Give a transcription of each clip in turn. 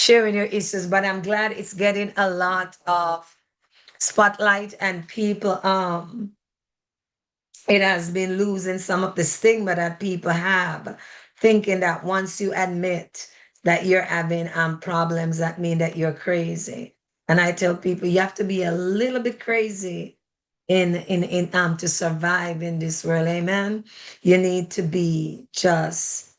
sharing your issues, but I'm glad it's getting a lot of spotlight and people it has been losing some of the stigma that people have, thinking that once you admit that you're having problems, that mean that you're crazy. And I tell people you have to be a little bit crazy in to survive in this world. Amen. You need to be just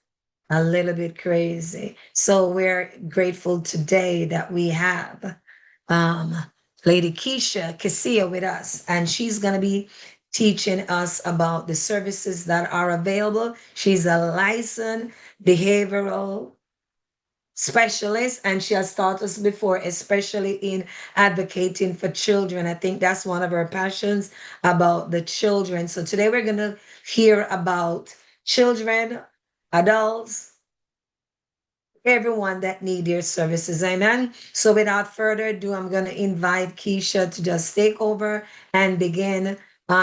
a little bit crazy. So we're grateful today that we have um, Lady Kesiah with us, and she's going to be teaching us about the services that are available. She's a licensed behavioral specialist, and she has taught us before, especially in advocating for children. I think that's one of her passions, about the children. So today we're going to hear about children, adults, everyone that need their services. Amen. So without further ado, I'm going to invite Keisha to just take over and begin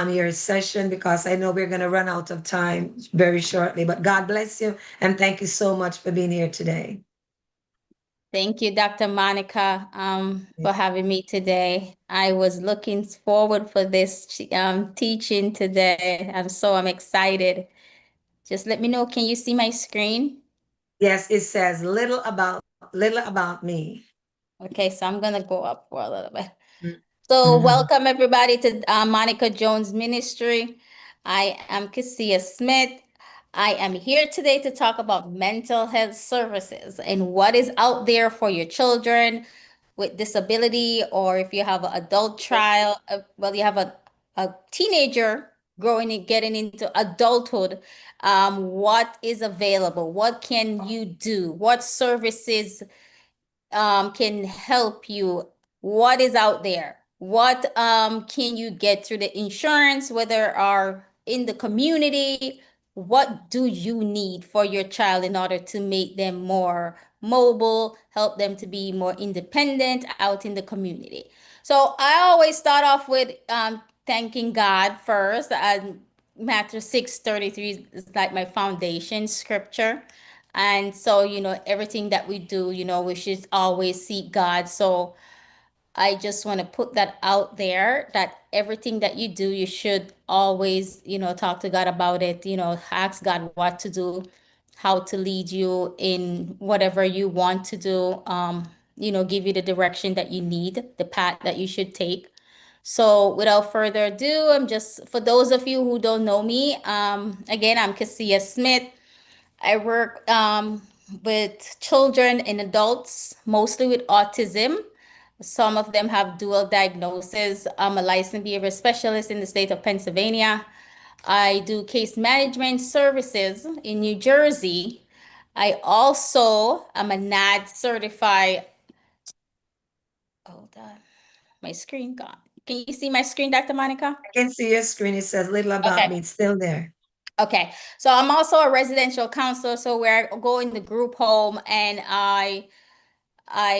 your session, because I know we're going to run out of time very shortly. But God bless you, and thank you so much for being here today. Thank you, Dr. Monica, for having me today. I was looking forward for this teaching today. I'm excited. Just let me know, can you see my screen? Yes, it says little about me. Okay, so I'm gonna go up for a little bit. Mm. So Mhm. welcome everybody to Monica Jones Ministry. I am Kesiah Smith. I am here today to talk about mental health services and what is out there for your children with disability, or if you have an adult child, you have a teenager growing and getting into adulthood. What is available? What can you do? What services can help you? What is out there? What can you get through the insurance, whether are in the community? What do you need for your child in order to make them more mobile, help them to be more independent out in the community? So I always start off with thanking God first. Matthew 6:33 is like my foundation scripture. And so, everything that we do, we should always seek God. So I just want to put that out there, that everything that you do, you should always, talk to God about it, ask God what to do, how to lead you in whatever you want to do, give you the direction that you need, the path that you should take. So without further ado, for those of you who don't know me, again, I'm Kesiah Smith. I work with children and adults, mostly with autism. Some of them have dual diagnosis. I'm a licensed behavior specialist in the state of Pennsylvania. I do case management services in New Jersey. I also am a NAD certified. Hold on, my screen gone. Can you see my screen, Dr. Monica? I can see your screen. It says little about Okay. me. It's still there. Okay, so I'm also a residential counselor. So where I go in the group home and I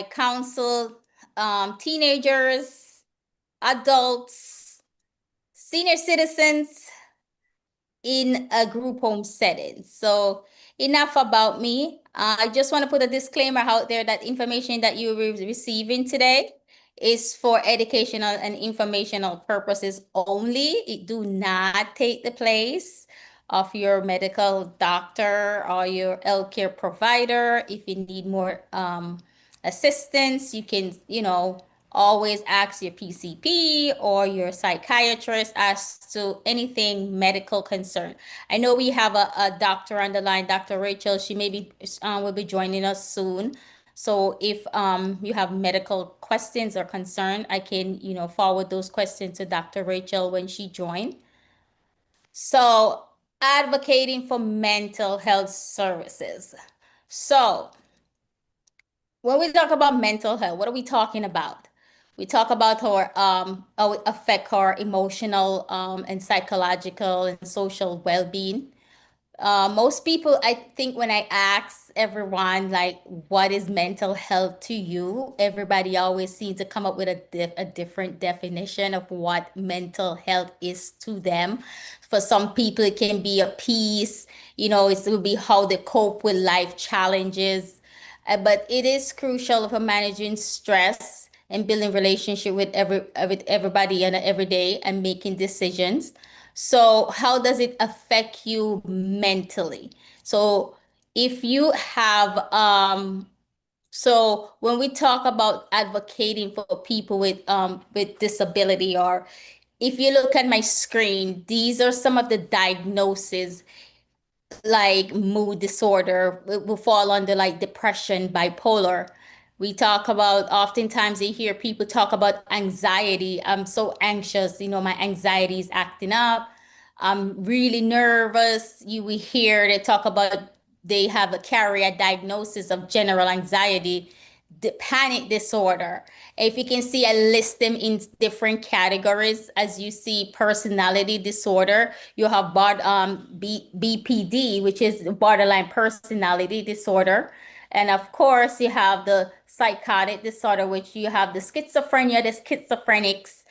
counsel teenagers, adults, senior citizens in a group home setting. So enough about me. I just want to put a disclaimer out there that information that you will be receiving today is for educational and informational purposes only. It do not take the place of your medical doctor or your healthcare provider. If you need more assistance, you can, always ask your PCP or your psychiatrist as to anything medical concern. I know we have a doctor on the line, Dr. Rachel. She maybe will be joining us soon. So if you have medical questions or concern, I can, forward those questions to Dr. Rachel when she joins. So advocating for mental health services. So when we talk about mental health, what are we talking about? We talk about how it affect our emotional and psychological and social well-being. Most people, I think, when I ask everyone, like, what is mental health to you? Everybody always seems to come up with a different definition of what mental health is to them. For some people, it can be a peace, it will be how they cope with life challenges. But it is crucial for managing stress and building relationship with everybody and every day and making decisions. So how does it affect you mentally? So if you have so when we talk about advocating for people with disability, or if you look at my screen, these are some of the diagnoses, like mood disorder will fall under like depression, bipolar. We talk about, oftentimes you hear people talk about anxiety. I'm so anxious, my anxiety is acting up. I'm really nervous. You will hear they talk about they have a carrier diagnosis of general anxiety, the panic disorder. If you can see, I list them in different categories. As you see, personality disorder, you have BPD, which is borderline personality disorder. And of course, you have the psychotic disorder, which you have the schizophrenia, the schizophrenics,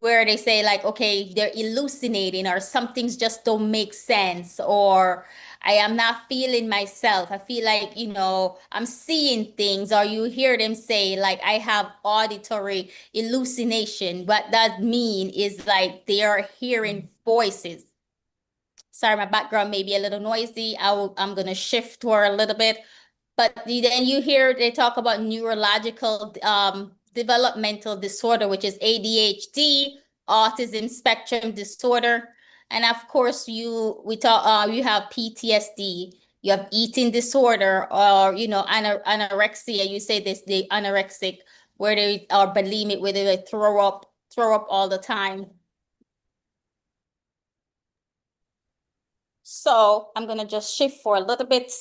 where they say like, okay, they're hallucinating or some things just don't make sense, or I am not feeling myself. I feel like, I'm seeing things, or you hear them say like, I have auditory hallucination. What that mean is like they are hearing voices. Sorry, my background may be a little noisy. I'm gonna shift for a little bit. But then you hear they talk about neurological developmental disorder, which is ADHD, autism spectrum disorder, and of course you have PTSD, you have eating disorder, or anorexia. You say this, the anorexic, where they are bulimic, where they throw up all the time. So I'm gonna just shift for a little bit.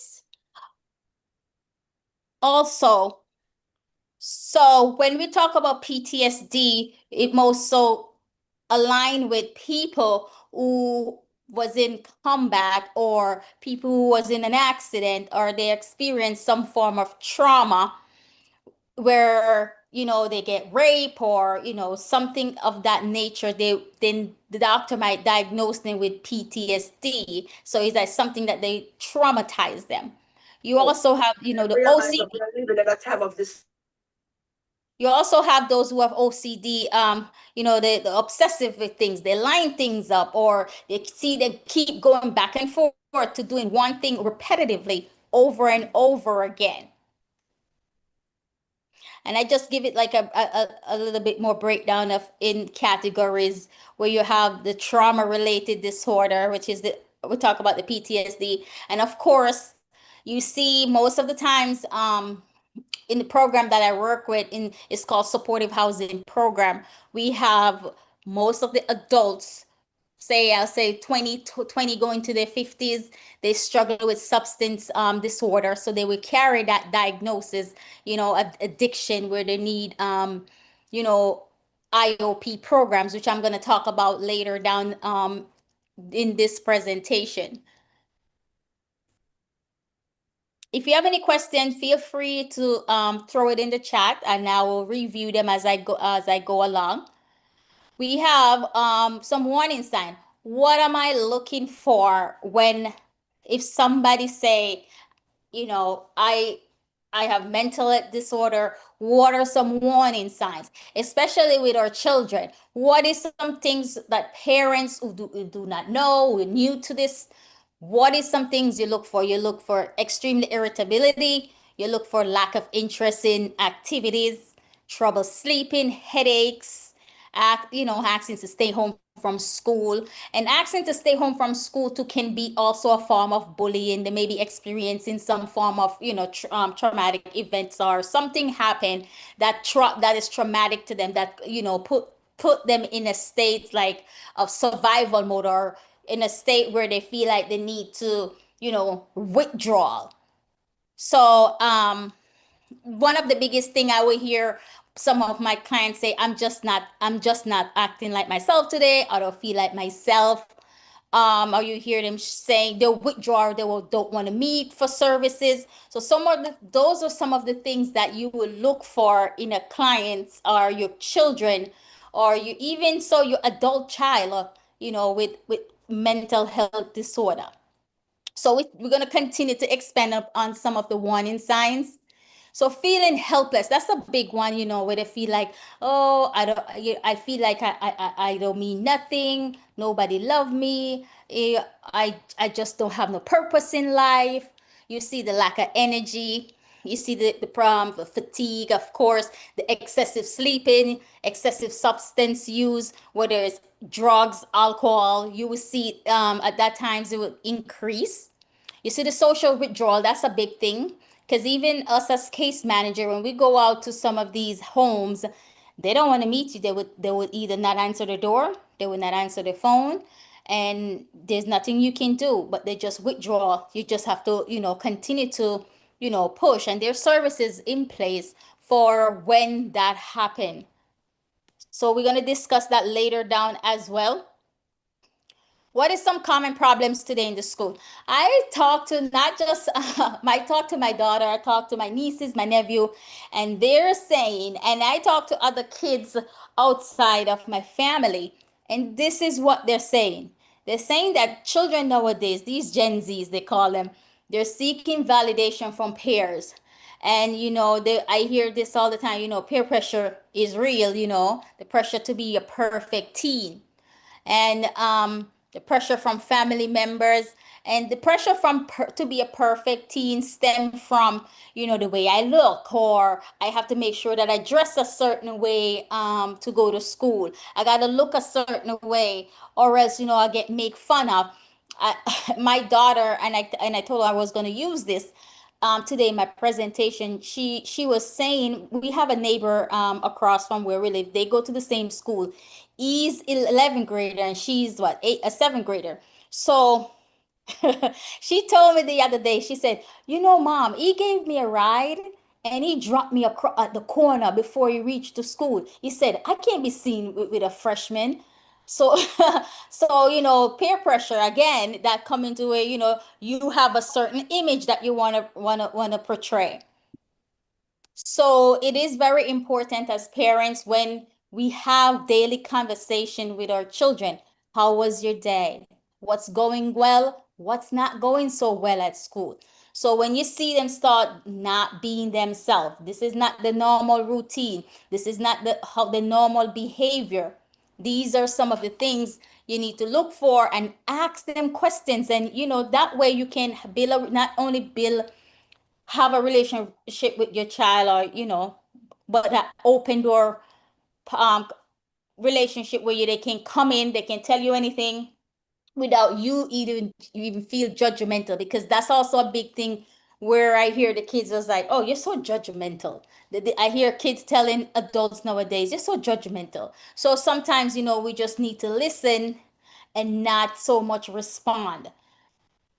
Also, so when we talk about PTSD, it most so align with people who was in combat, or people who was in an accident, or they experienced some form of trauma where they get raped, or something of that nature. Then the doctor might diagnose them with PTSD. So it's like something that they traumatize them. You Oh, also have I the realize that OCD. when I live in that time of this. You also have those who have OCD, the obsessive with things. They line things up, or they keep going back and forth to doing one thing repetitively over and over again. And I just give it like a little bit more breakdown of in categories, where you have the trauma related disorder, which is we talk about the PTSD. And of course, you see most of the times, in the program that I work with, in it's called supportive housing program, we have most of the adults, say I'll say 20 going to their 50s, they struggle with substance disorder. So they will carry that diagnosis, addiction, where they need you know IOP programs, which I'm going to talk about later down in this presentation. If you have any questions, feel free to throw it in the chat, and I will review them as I go along. We have some warning sign. What am I looking for when, if somebody say, I have mental disorder? What are some warning signs, especially with our children? What is some things that parents who do not know, who are new to this, what is some things you look for? You look for extreme irritability, you look for lack of interest in activities, trouble sleeping, headaches, asking to stay home from school. And asking to stay home from school too can be also a form of bullying. They may be experiencing some form of, traumatic events, or something happened that is traumatic to them, that, put them in a state like of survival mode, or in a state where they feel like they need to, withdraw. So, one of the biggest thing I will hear some of my clients say, I'm just not acting like myself today. I don't feel like myself. Or you hear them saying they'll withdraw, don't want to meet for services. So those are some of the things that you will look for in a client, or your children, or you even so your adult child, with mental health disorder. So we're going to continue to expand up on some of the warning signs. So feeling helpless, that's a big one, where they feel like, oh, I feel like I don't mean nothing. Nobody love me. I just don't have no purpose in life. You see the lack of energy. You see the problem, the fatigue, of course, the excessive sleeping, excessive substance use, whether it's drugs, alcohol. You will see at that times it will increase. You see the social withdrawal, that's a big thing. Because even us as case manager, when we go out to some of these homes, they don't want to meet you. They would either not answer the door, they would not answer the phone, and there's nothing you can do, but they just withdraw. You just have to, continue to, push. And there's services in place for when that happen. So we're gonna discuss that later down as well. What is some common problems today in the school? I talk to not just I talk to my daughter, I talk to my nieces, my nephew, and they're saying, and I talk to other kids outside of my family, and this is what they're saying. They're saying that children nowadays, these Gen Zs, they call them, they're seeking validation from peers. And I hear this all the time. Peer pressure is real. The pressure to be a perfect teen, and the pressure from family members, and the pressure to be a perfect teen stem from the way I look, or I have to make sure that I dress a certain way to go to school. I got to look a certain way, or else I get make fun of. My daughter, and I told her I was going to use this today in my presentation. She was saying, we have a neighbor across from where we live. They go to the same school. He's 11th grader and she's what, a 7th grader. So she told me the other day, she said, Mom, he gave me a ride and he dropped me across at the corner before he reached the school. He said, I can't be seen with a freshman. So, so, peer pressure again, that come into it, you have a certain image that you want to portray. So it is very important as parents when we have daily conversation with our children. How was your day? What's going well? What's not going so well at school? So when you see them start not being themselves, this is not the normal routine. This is not the normal behavior. These are some of the things you need to look for and ask them questions. And that way you can not only build have a relationship with your child, or but that open door um relationship where they can come in, they can tell you anything without you even feel judgmental, because that's also a big thing where I hear the kids was like, oh, you're so judgmental. I hear kids telling adults nowadays, you're so judgmental. So sometimes we just need to listen and not so much respond.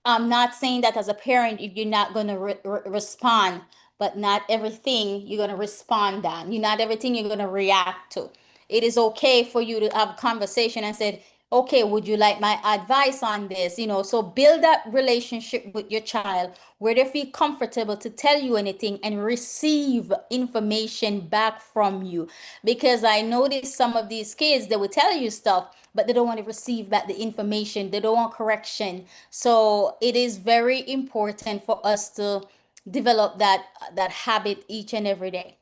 I'm not saying that as a parent, if you're not going to respond, but not everything you're going to respond on. You're not everything you're going to react to. It is okay for you to have a conversation and said, okay, would you like my advice on this? So build that relationship with your child where they feel comfortable to tell you anything and receive information back from you. Because I noticed some of these kids, they will tell you stuff, but they don't want to receive back the information. They don't want correction. So it is very important for us to develop that habit each and every day.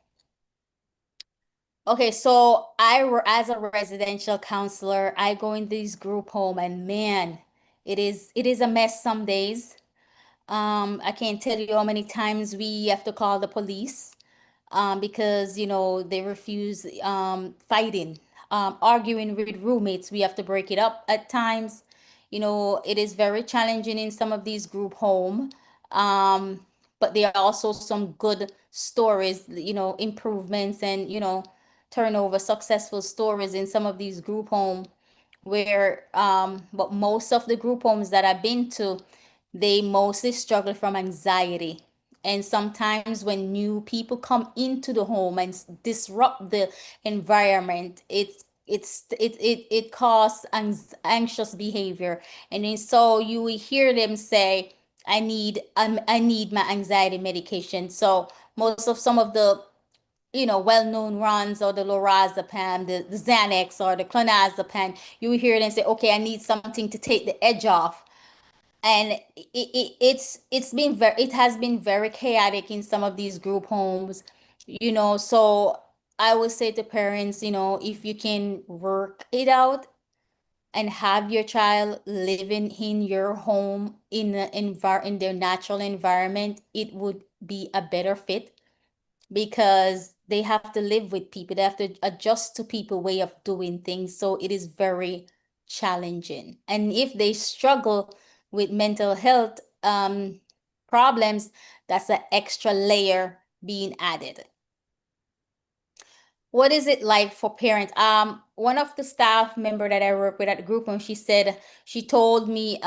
Okay, so as a residential counselor, I go in these group home, and man, it is a mess some days. I can't tell you how many times we have to call the police because they refuse fighting, arguing with roommates. We have to break it up at times. It is very challenging in some of these group home, um, but there are also some good stories, improvements, and turnover successful stories in some of these group home where but most of the group homes that I've been to, they mostly struggle from anxiety. And sometimes when new people come into the home and disrupt the environment, it causes anxious behavior. And then so you will hear them say, I need my anxiety medication. So most of some of the well-known runs, or the lorazepam, the Xanax, or the clonazepam, you will hear them say, okay, I need something to take the edge off. and it has been very chaotic in some of these group homes, so I would say to parents, if you can work it out and have your child living in your home in their natural environment, it would be a better fit, because they have to live with people. They have to adjust to people way of doing things. So it is very challenging. And if they struggle with mental health problems, that's an extra layer being added. What is it like for parents? One of the staff member that I work with at the group, and she told me,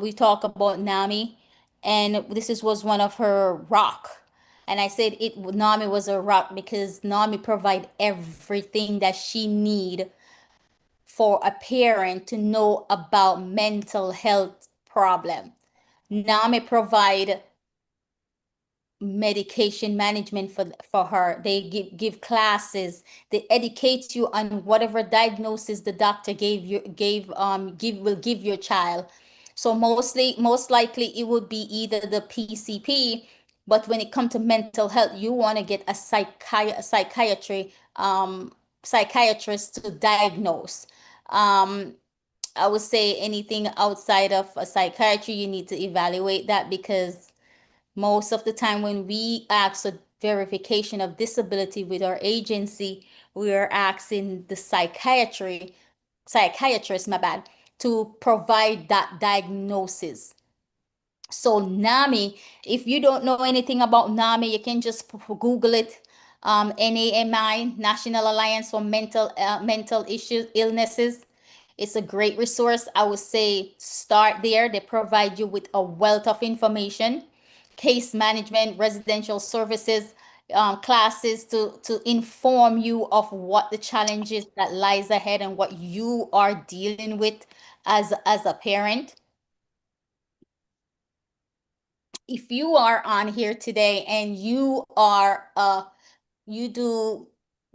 we talk about NAMI, and was one of her rock. And I said NAMI was a rock because NAMI provide everything that she need for a parent to know about mental health problem. NAMI provide medication management for her. They give classes. They educate you on whatever diagnosis the doctor give your child. So most likely it would be either the PCP, but when it comes to mental health, you want to get a psychiatrist to diagnose. um I would say anything outside of a psychiatry, you need to evaluate that, because most of the time, when we ask a verification of disability with our agency, we are asking the psychiatrist, my bad, to provide that diagnosis. So NAMI, if you don't know anything about NAMI, you can just Google it. NAMI, National Alliance for Mental Issues Illnesses. It's a great resource. I would say start there. They provide you with a wealth of information, case management, residential services, classes to inform you of what the challenges that lies ahead and what you are dealing with as a parent. If you are on here today and you do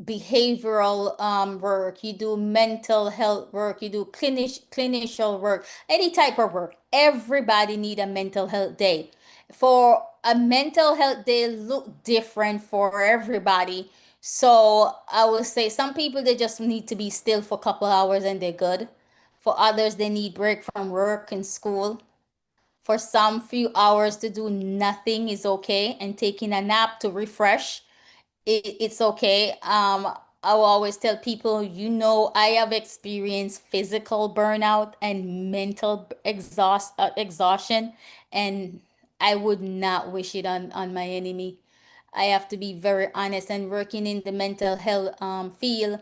behavioral work, you do mental health work, you do clinical work, any type of work, everybody need a mental health day. For a mental health day look different for everybody. So I would say some people, they just need to be still for a couple hours and they're good. For others, they need break from work and school. For some, few hours to do nothing is okay, and taking a nap to refresh, it's okay. I will always tell people, I have experienced physical burnout and mental exhaustion, and I would not wish it on my enemy. I have to be very honest, and working in the mental health field,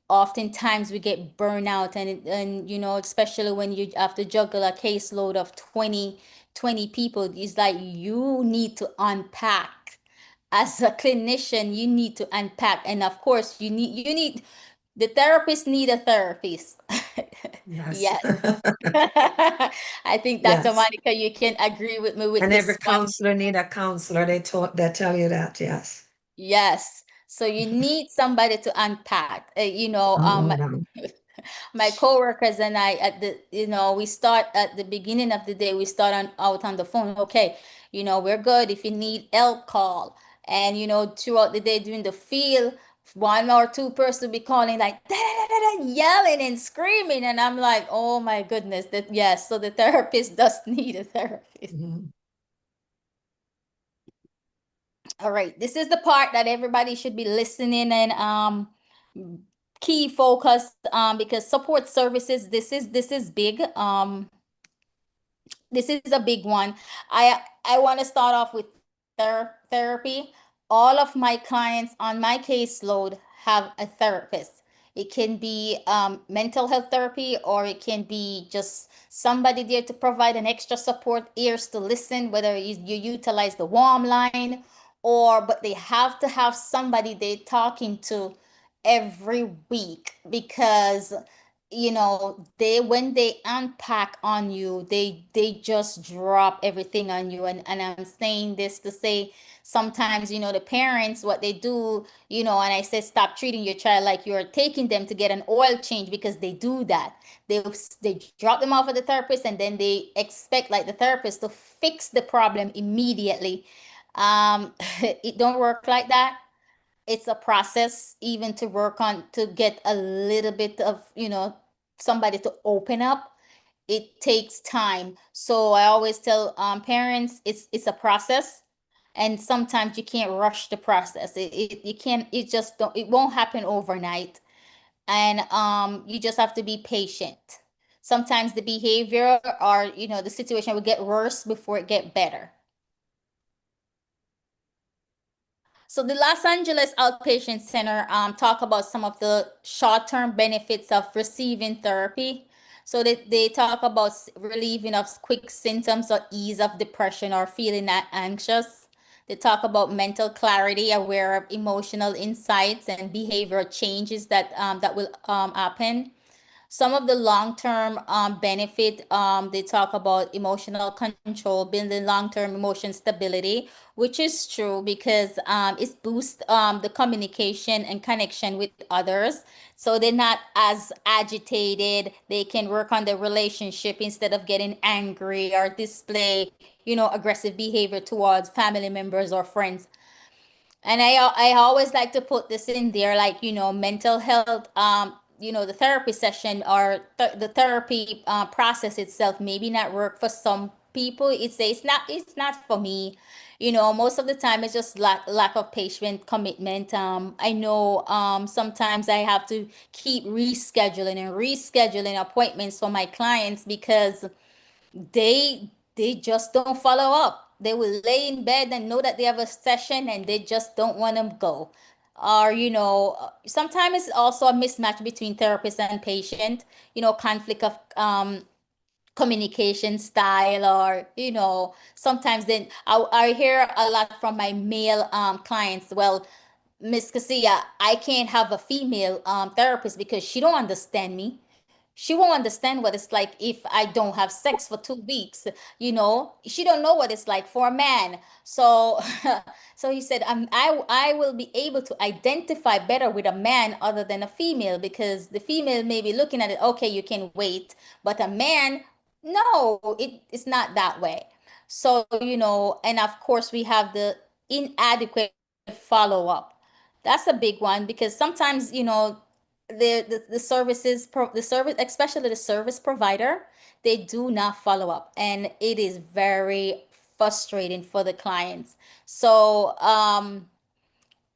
oftentimes we get burnout, and especially when you have to juggle a caseload of 20 people. It's like you need to unpack. As a clinician, you need to unpack, and of course you need the therapist need a therapist. Yes. Yes. I think, Dr. Yes. Monica, you can agree with me with And every this one. counselor need a counselor. They tell you that, yes. Yes. So you need somebody to unpack. Oh, no. My coworkers and I, we start at the beginning of the day, we start out on the phone. Okay, we're good. If you need help, call. And throughout the day during the field, one or two person will be calling like da, da, da, da, yelling and screaming, and I'm like, oh my goodness, that yes. So the therapist does need a therapist. Mhm. All right, this is the part that everybody should be listening and key focus, because support services, this is big. This is a big one. I want to start off with therapy. All of my clients on my caseload have a therapist. It can be mental health therapy, or it can be just somebody there to provide an extra support, ears to listen, whether you utilize the warm line, but they have to have somebody they're talking to every week, because they when they unpack on you, they just drop everything on you. And I'm saying this to say, sometimes, the parents, what they do, and I say, stop treating your child like you're taking them to get an oil change, because they do that. They drop them off at the therapist, and then they expect like the therapist to fix the problem immediately. It don't work like that. It's a process, even to work on, to get a little bit of, somebody to open up. It takes time. So I always tell parents, it's a process, and sometimes you can't rush the process. You can't, it just don't, it won't happen overnight. And you just have to be patient. Sometimes the behavior, or the situation will get worse before it get better. So the Los Angeles Outpatient Center talk about some of the short-term benefits of receiving therapy. So they talk about relieving of quick symptoms or ease of depression or feeling anxious. They talk about mental clarity, aware of emotional insights and behavioral changes that will happen. Some of the long-term benefit, they talk about emotional control, building long-term emotion stability, which is true, because it boosts the communication and connection with others. So they're not as agitated. They can work on their relationship instead of getting angry or display, aggressive behavior towards family members or friends. And I always like to put this in there, like, mental health, the therapy session, or the therapy process itself maybe not work for some people. It's not for me. Most of the time it's just lack of patient commitment. I know sometimes I have to keep rescheduling appointments for my clients, because they just don't follow up. They will lay in bed and know that they have a session, and they just don't want to go. Or, sometimes it's also a mismatch between therapist and patient, conflict of communication style, or, sometimes then I hear a lot from my male clients. Well, Miss Casilla, I can't have a female therapist because she don't understand me. She won't understand what it's like if I don't have sex for 2 weeks. She don't know what it's like for a man. So, so he said, I will be able to identify better with a man other than a female, because the female may be looking at it, okay, you can wait, but a man, no, it's not that way. So, and of course we have the inadequate follow up. That's a big one, because sometimes, the service, especially the service provider, they do not follow up, and it is very frustrating for the clients. So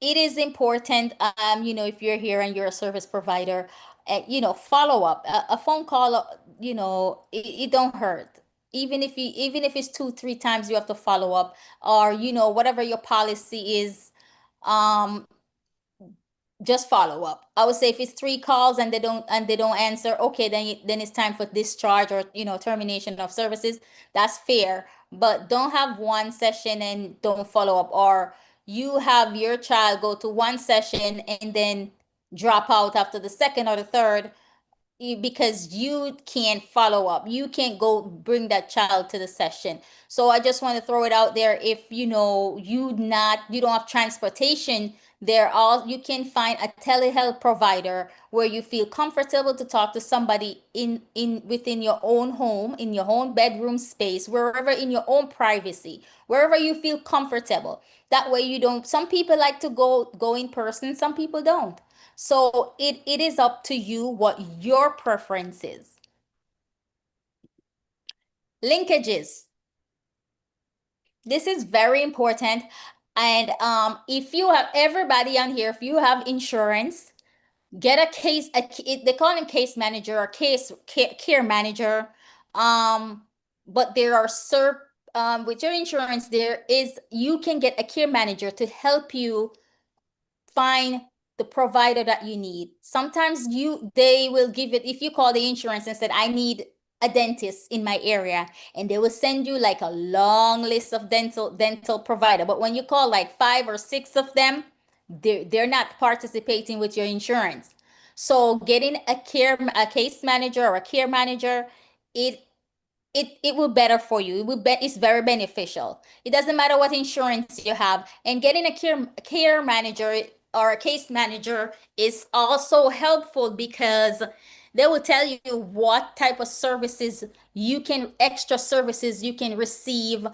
it is important, if you're here and you're a service provider, follow up. A phone call, it don't hurt. Even if it's 2, 3 times you have to follow up, or whatever your policy is, um just follow up. I would say if it's 3 calls and they don't answer, okay, then it's time for discharge, or termination of services. That's fair. But don't have one session and don't follow up, or you have your child go to one session and then drop out after the second or the third, because you can't follow up. You can't go bring that child to the session. So I just want to throw it out there. If you don't have transportation, you can find a telehealth provider where you feel comfortable to talk to somebody in within your own home, in your own bedroom space, wherever, in your own privacy, wherever you feel comfortable. That way you don't, some people like to go in person, some people don't. So it is up to you what your preference is. Linkages. This is very important. And if you have, everybody on here, if you have insurance, get a case, they call him case manager or care manager. Um, but there are with your insurance, you can get a care manager to help you find the provider that you need. Sometimes they will give it, if you call the insurance and said, I need a dentist in my area, and they will send you like a long list of dental provider. But when you call like 5 or 6 of them, they're not participating with your insurance. So getting a case manager or a care manager, it it will better for you. It's very beneficial. It doesn't matter what insurance you have, and getting a care manager or a case manager is also helpful because they will tell you what type of services extra services you can receive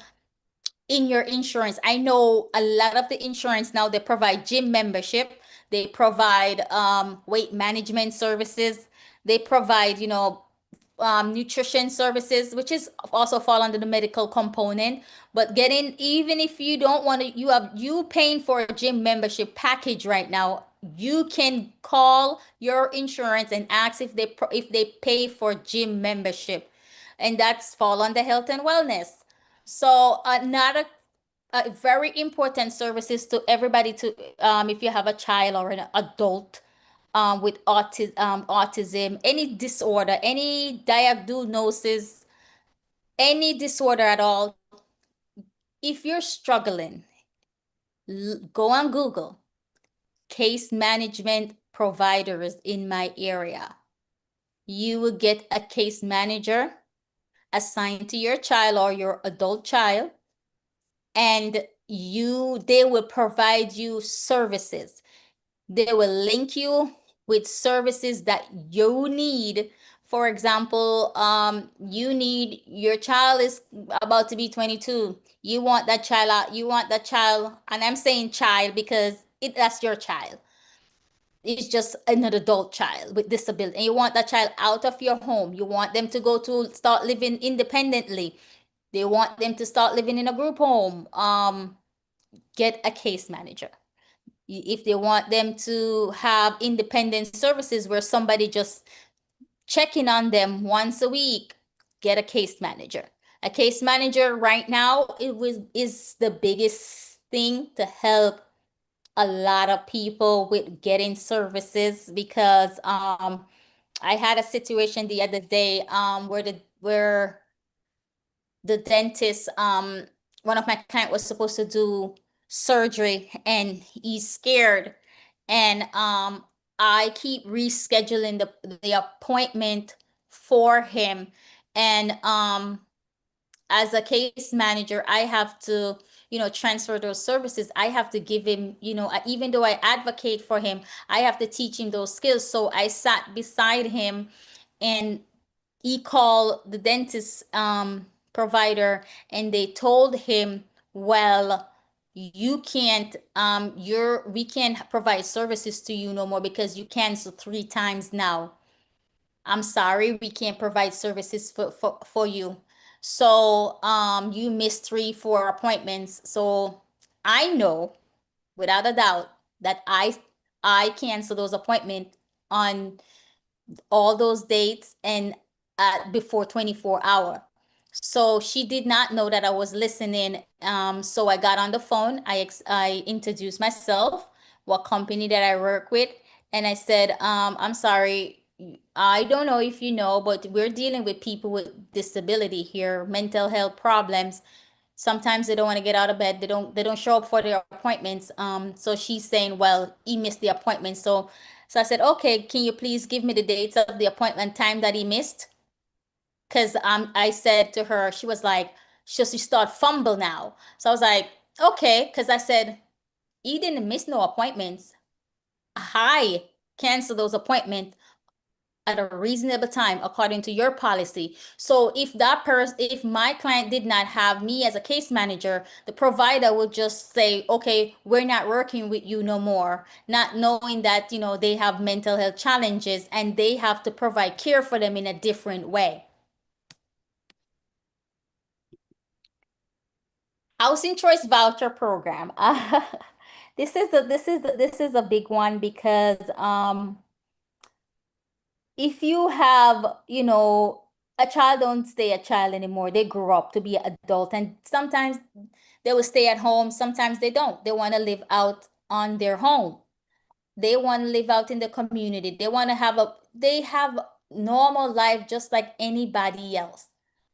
in your insurance. I know a lot of the insurance now, they provide gym membership, they provide weight management services, they provide, nutrition services, which is also fall under the medical component. But getting, even if you don't want to, you paying for a gym membership package right now, you can call your insurance and ask if they pay for gym membership, and that's fall under health and wellness. So another very important services to everybody, to if you have a child or an adult with autism, any disorder, any diagnosis, any disorder at all. If you're struggling, go on Google case management providers in my area. You will get a case manager assigned to your child or your adult child, and they will provide you services. They will link you with services that you need. For example, your child is about to be 22. You want that child out, and I'm saying child because that's your child. It's just an adult child with disability. And you want that child out of your home. You want them to start living independently. They want them to start living in a group home. Get a case manager. If they want them to have independent services where somebody just checking on them once a week, get a case manager. A case manager right now is the biggest thing to help a lot of people with getting services, because I had a situation the other day where the dentist, one of my client was supposed to do surgery and he's scared, and I keep rescheduling the appointment for him, and as a case manager, I have to, transfer those services. I have to give him, even though I advocate for him, I have to teach him those skills. So I sat beside him, and he called the dentist provider, and they told him, well, you can't we can't provide services to you no more because you canceled 3 times now. I'm sorry, we can't provide services for you. So you missed 3 4 appointments. So I know without a doubt that I cancel those appointments on all those dates and before 24 hour. So she did not know that I was listening. So I got on the phone. I introduced myself, what company that I work with, and I said, I'm sorry, I don't know if you know, but we're dealing with people with disability here, mental health problems. Sometimes they don't want to get out of bed. They don't show up for their appointments. So she's saying, well, he missed the appointment. So I said, okay, can you please give me the dates of the appointment time that he missed? Because I said to her, she was like, she start fumble now. So I was like, okay, because I said, he didn't miss no appointments. I cancel those appointments at a reasonable time according to your policy. So if my client did not have me as a case manager, the provider would just say, okay, we're not working with you no more, not knowing that, they have mental health challenges and they have to provide care for them in a different way. Housing choice voucher program. This is a big one because if you have, a child don't stay a child anymore. They grow up to be an adult, and sometimes they will stay at home, sometimes they don't. They want to live out on their home. They want to live out in the community. They have normal life just like anybody else.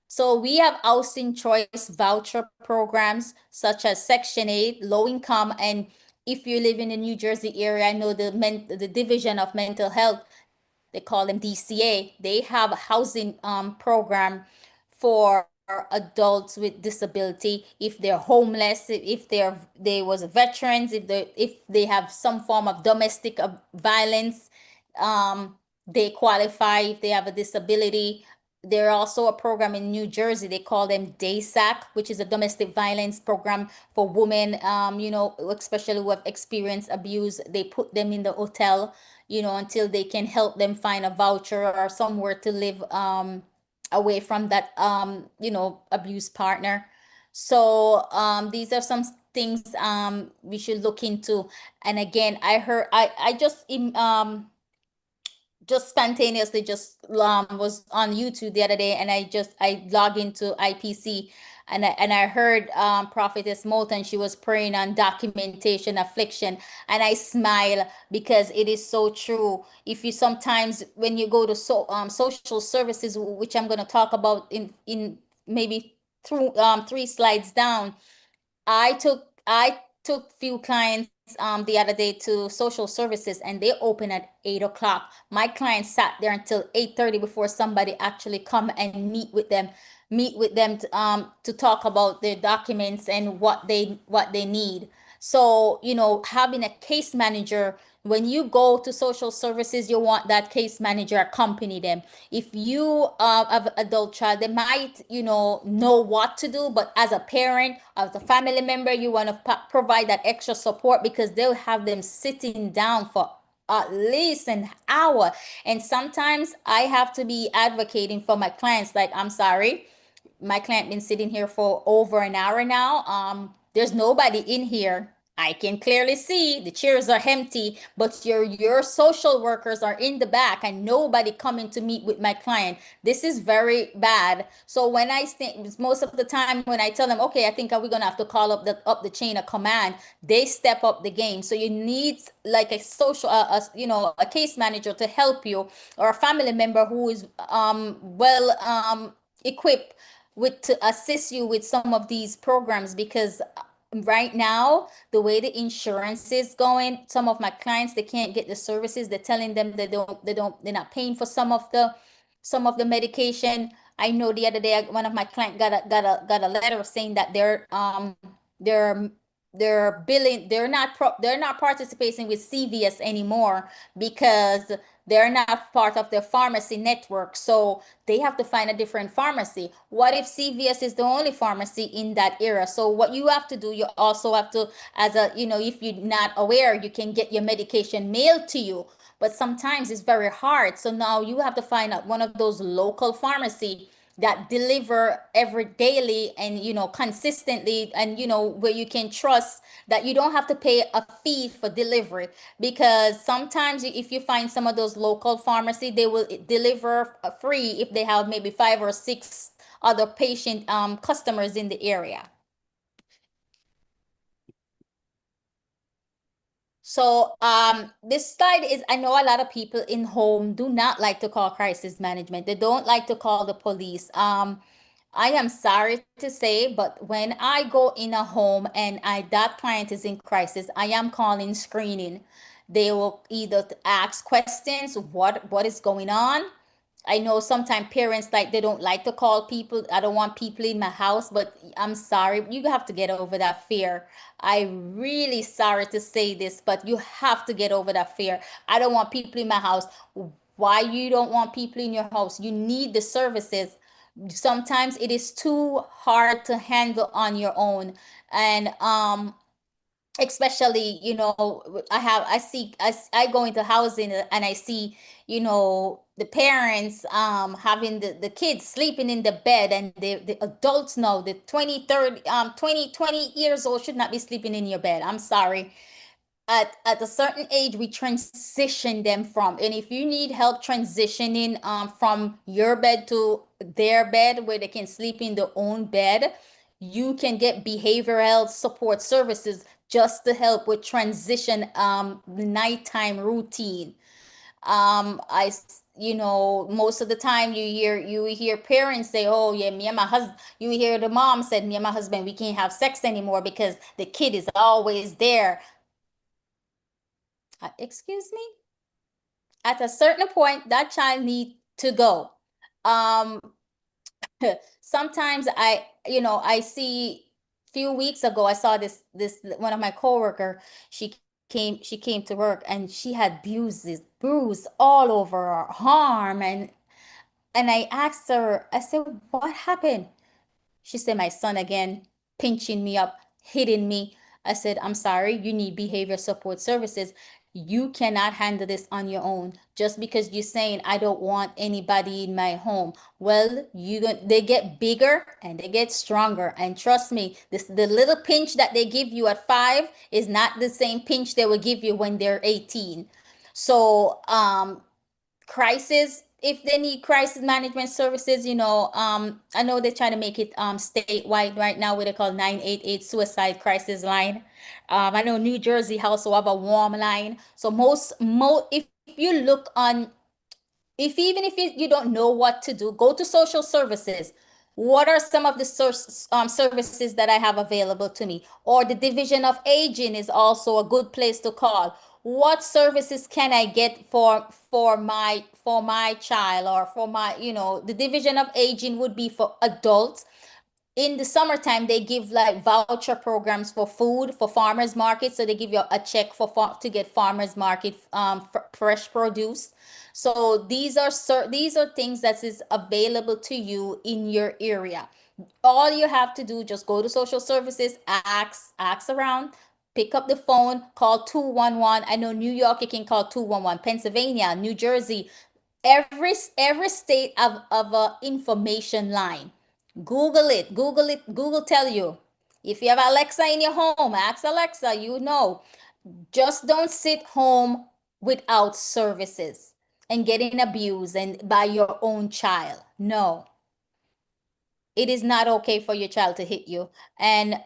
So we have housing choice voucher programs such as Section 8, low income, and if you live in the New Jersey area, I know the Division of Mental Health, they call them DCA. They have a housing program for adults with disability if they're homeless, if they was veterans, if they have some form of domestic violence, um, they qualify if they have a disability. There also a program in New Jersey. They call them DAYSAC, which is a domestic violence program for women, especially who have experienced abuse. They put them in the hotel, until they can help them find a voucher or somewhere to live away from that, abuse partner. So these are some things we should look into. And again, I just spontaneously just was on YouTube the other day, and I log into IPC, and I heard Prophetess Moulton. She was praying on documentation affliction, and I smile because it is so true. If you sometimes when you go to social services, which I'm going to talk about in maybe through 3 slides down, I took few clients the other day to social services, and they open at 8 o'clock. My client sat there until 8:30 before somebody actually come and meet with them to talk about their documents and what they need. So, having a case manager, when you go to social services, you want that case manager accompany them. If you have an adult child, they might, know what to do, but as a parent, as a family member, you want to provide that extra support because they'll have them sitting down for at least an hour. And sometimes I have to be advocating for my clients, like, I'm sorry, my client been sitting here for over an hour now. There's nobody in here. I can clearly see the chairs are empty, but your social workers are in the back and nobody coming to meet with my client. This is very bad. So when I think most of the time when I tell them, okay, I think we're gonna have to call up the chain of command, they step up the game. So you need like a social, a case manager to help you, or a family member who is well equipped with to assist you with some of these programs, because right now the way the insurance is going, some of my clients, they can't get the services. They're telling them they're not paying for some of the medication. I know the other day one of my clients got a letter saying that they're they're billing, they're not participating with CVS anymore because they're not part of the pharmacy network. So they have to find a different pharmacy. What if CVS is the only pharmacy in that area? So what you have to do, you also have to, if you're not aware, you can get your medication mailed to you. But sometimes it's very hard. So now you have to find out one of those local pharmacy that deliver every daily and consistently, and where you can trust that you don't have to pay a fee for delivery, because sometimes if you find some of those local pharmacy, they will deliver free if they have maybe 5 or 6 other patient customers in the area. So this slide is, I know a lot of people in home do not like to call crisis management. They don't like to call the police. I am sorry to say, but when I go in a home and that client is in crisis, I am calling screening. They will either ask questions, what is going on. I know sometimes parents, like, they don't like to call people. I don't want people in my house, but I'm sorry, you have to get over that fear. I really sorry to say this, but you have to get over that fear. I don't want people in my house. Why you don't want people in your house? You need the services. Sometimes it is too hard to handle on your own. And especially, I go into housing and I see, the parents having the kids sleeping in the bed, and the adults know the 20 years old should not be sleeping in your bed. I'm sorry. At a certain age, we transition them from, and if you need help transitioning from your bed to their bed where they can sleep in their own bed, you can get behavioral support services just to help with transition, the nighttime routine. Most of the time you hear parents say, oh yeah, me and my husband, you hear the mom said, me and my husband, we can't have sex anymore because the kid is always there. Excuse me? At a certain point, that child need to go. Um, sometimes I see few weeks ago I saw this one of my coworker. She came to work and she had bruise all over her arm, and I asked her, I said, what happened? She said, my son again, pinching me up, hitting me. I said, I'm sorry, you need behavior support services. You cannot handle this on your own. Just because you're saying, I don't want anybody in my home. Well, they get bigger and they get stronger. And trust me, the little pinch that they give you at 5 is not the same pinch they will give you when they're 18. So, crisis, if they need crisis management services, I know they're trying to make it statewide right now, what they call 988 suicide crisis line. I know New Jersey also have a warm line. So if you look on, if even if you don't know what to do, go to social services. What are some of the services that I have available to me? Or the division of aging is also a good place to call. What services can I get for my child, or for my, the division of aging would be for adults. In the summertime they give like voucher programs for food for farmers market, so they give you a check to get farmers market fresh produce. So these are things that is available to you in your area. All you have to do, just go to social services, ask around, pick up the phone, call 211. I know New York you can call 211, Pennsylvania, New Jersey, every state of a information line. Google tell you. If you have Alexa in your home, ask Alexa, you know. Just don't sit home without services and getting abused and by your own child. No, it is not okay for your child to hit you. And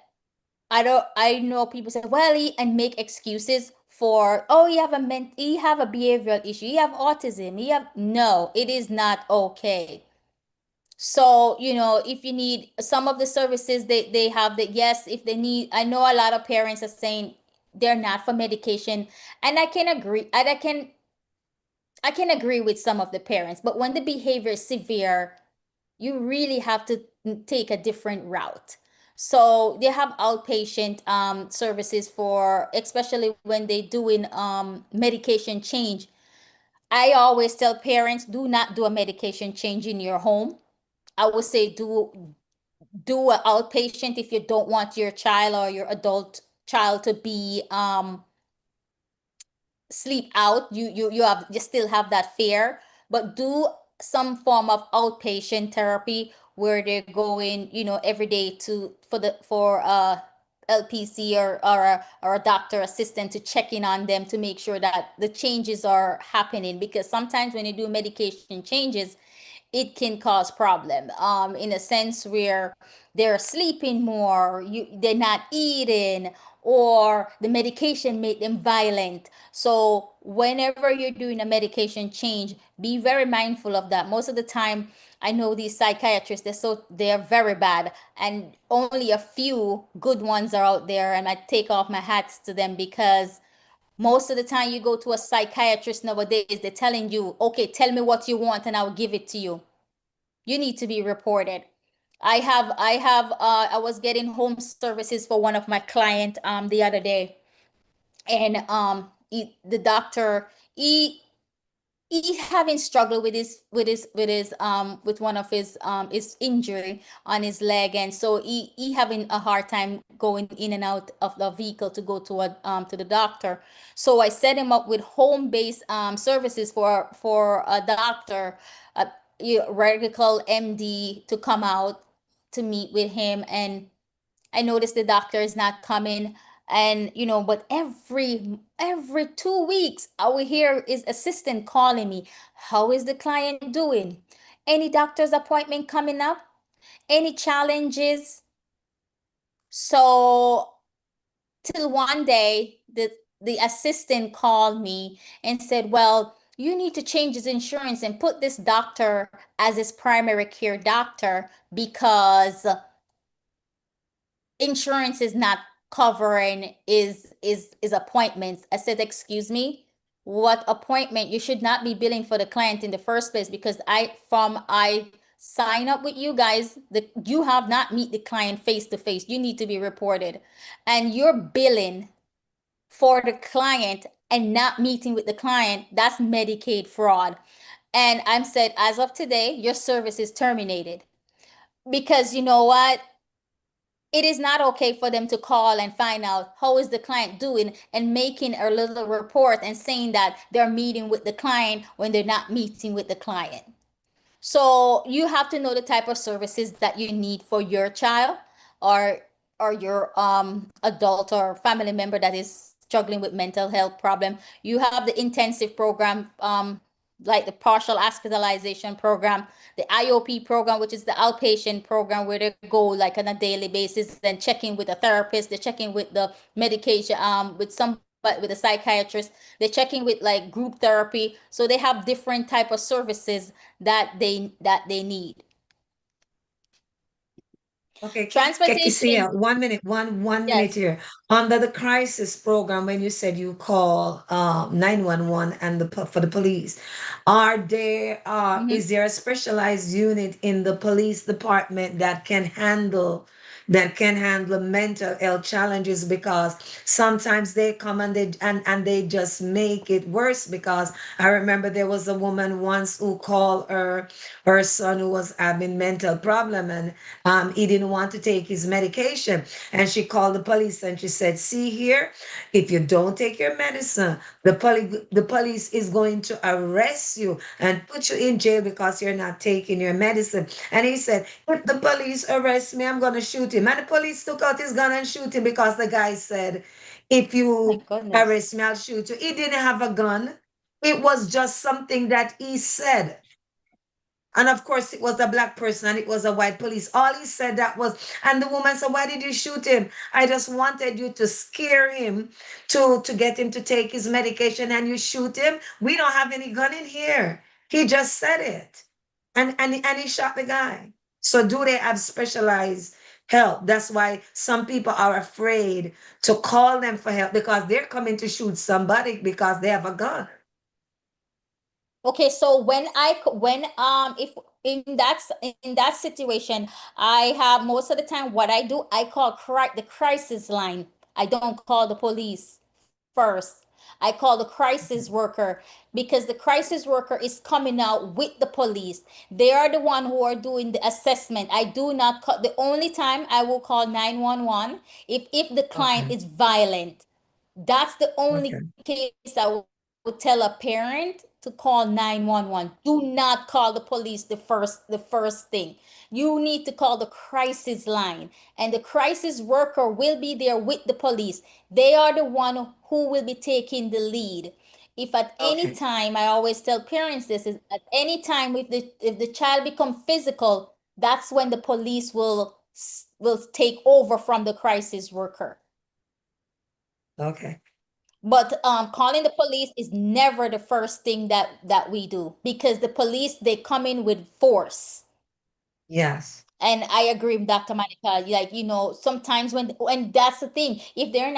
I know people say, well, and make excuses for, oh, you have a behavioral issue, you have autism, you have, no, it is not okay. So, if you need some of the services, they have that. Yes, if they need, I know a lot of parents are saying they're not for medication. And I can agree. And I can agree with some of the parents, but when the behavior is severe, you really have to take a different route. So they have outpatient services for, especially when they doing medication change. I always tell parents, do not do a medication change in your home. I would say do an outpatient if you don't want your child or your adult child to be sleep out. You still have that fear, but do some form of outpatient therapy where they're going, every day to for LPC, or a doctor assistant to check in on them to make sure that the changes are happening, because sometimes when you do medication changes, it can cause problem in a sense where they're sleeping more, they're not eating, or the medication made them violent. So whenever you're doing a medication change, be very mindful of that. Most of the time, I know these psychiatrists, they're very bad, and only a few good ones are out there, and I take off my hats to them, because most of the time you go to a psychiatrist nowadays, they're telling you, okay, tell me what you want and I'll give it to you. You need to be reported. I was getting home services for one of my client the other day, and the doctor, he having struggled with one of his injury on his leg, and so he having a hard time going in and out of the vehicle to go to the doctor. So I set him up with home based services for a doctor, a radical MD, to come out to meet with him. And I noticed the doctor is not coming. And but every 2 weeks, I will hear his assistant calling me. How is the client doing? Any doctor's appointment coming up? Any challenges? So till one day, the assistant called me and said, well, you need to change his insurance and put this doctor as his primary care doctor, because insurance is not covering is appointments. I said, excuse me, what appointment. You should not be billing for the client in the first place, because I sign up with you guys, you have not meet the client face to face. You need to be reported, and you're billing for the client and not meeting with the client. That's Medicaid fraud. And I'm said, as of today, your service is terminated, because you know what, it is not okay for them to call and find out how is the client doing and making a little report and saying that they're meeting with the client when they're not meeting with the client. So you have to know the type of services that you need for your child, or your adult or family member that is struggling with mental health problem. You have the intensive program, like the partial hospitalization program, the IOP program, which is the outpatient program where they go like on a daily basis, then checking with a therapist, they're checking with the medication, with somebody, with a psychiatrist, they're checking with like group therapy. So they have different type of services that they need. Okay, Transportation, Kekisia, 1 minute, one minute yes. here. Under the crisis program, when you said you call 911 and for the police, is Mhm. there a specialized unit in the police department that can handle mental health challenges? Because sometimes they come and they just make it worse. Because I remember there was a woman once who called her son who was having mental problem, and he didn't want to take his medication. And she called the police and she said, "See here, if you don't take your medicine, the police is going to arrest you and put you in jail because you're not taking your medicine." And he said, "If the police arrest me, I'm going to shoot him." And the police took out his gun and shoot him because the guy said, "If My you goodness. arrest me, I'll shoot you." He didn't have a gun. It was just something that he said. And of course, it was a black person and it was a white police. All he said that was, and the woman said, "Why did you shoot him?" "I just wanted you to scare him, to get him to take his medication, and you shoot him. We don't have any gun in here." He just said it. And he shot the guy. So do they have specialized help? That's why some people are afraid to call them for help, because they're coming to shoot somebody because they have a gun. Okay, so when if in that situation, I have, most of the time what I do, I call the crisis line. I don't call the police first. I call the crisis worker, because the crisis worker is coming out with the police. They are the one who are doing the assessment. I do not call, the only time I will call 911 if the client Okay. is violent. That's the only Okay. case I would tell a parent to call 911. Do not call the police the first thing. You need to call the crisis line, and the crisis worker will be there with the police. They are the one who will be taking the lead. If at any Okay. time, I always tell parents this, is at any time if the child become physical, that's when the police will take over from the crisis worker. Okay. But calling the police is never the first thing that we do, because the police, they come in with force. Yes. And I agree with Dr. Monica. Like, sometimes when that's the thing, if they're